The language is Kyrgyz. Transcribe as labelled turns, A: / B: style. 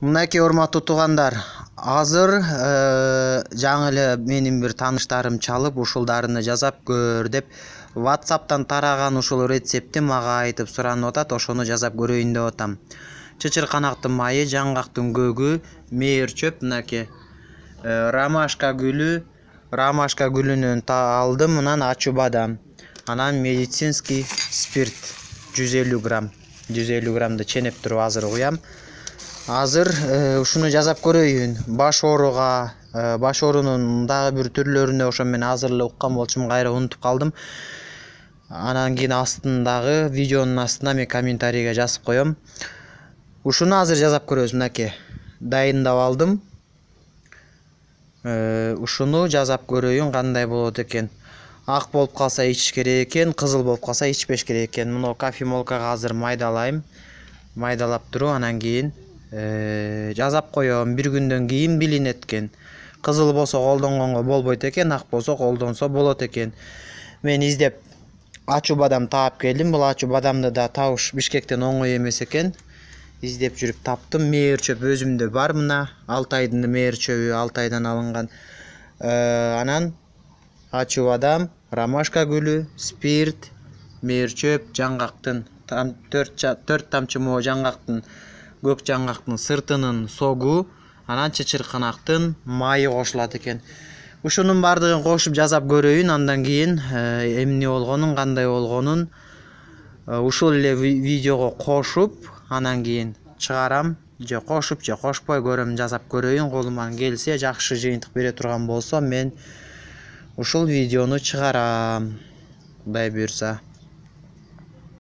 A: Мынакей урматтуу туугандар, азыр жаңы эле менин бир тааныштарым чалып, ушулдарыны жасап көр деп WhatsApp'тан тараган ушул рецептти мага айтып суранып атат, ошону жасап көрөйүн деп атам. Чычырканактын майы, жаңгактын көгү, мээр чөп, мынакей ромашка гүлүнөн алдым, анан ачуу бадам, анан медицинский спирт 150 грамм. 150 граммды ченеп туруп азыр куям. Азыр ушуну жасап көрөйүн. Баш оорунун дагы бир түрлөрүнө ошо мен азыр эле уккан болчумун, кайра унутуп калдым. Анан кийин астындагы видеонун астына мен комментарийге жазып коем. Ушуну азыр жасап көрөбүз. Мынакей дайындап алдым. Ушуну жасап көрөйүн кандай болот экен. Ак болуп калса ичиш керек экен, кызыл болуп калса ичпеш керек экен. Мына кофемолкага азыр майдалайм. Майдалап туруп анан кийин жазап коем. Бир күндөн кийин билинет экен. Кызыл болсо колдонгонго болбойт экен, ак болсо колдонсо болот экен. Мен издеп ачуу бадам таап келдим. Бул ачуу бадамды да табыш Бишкектен оңой эмес экен. Издеп жүрүп таптым. Мээр чөп өзүмдө бар, мына Алтайдын мээр чөбү, Алтайдан алынган. Анан ачуу бадам, ромашка гүлү, спирт, мээр чөп, жаңгактын 4 тамчы мо жаңгактын, көк жаңгактын сыртынын согу, анан чычырканактын майы кошулат экен. Ушунун бардыгын кошуп жасап көрөйүн, андан кийин эмне болгонун, кандай болгонун ушул эле видеого кошуп, анан кийин чыгарам, же кошуп же кошпой көрөм, жасап көрөйүн. Колуман келсе, жакшы жыйынтык бере турган болсо, мен ушул видеону чыгарам. Кудай буйрса.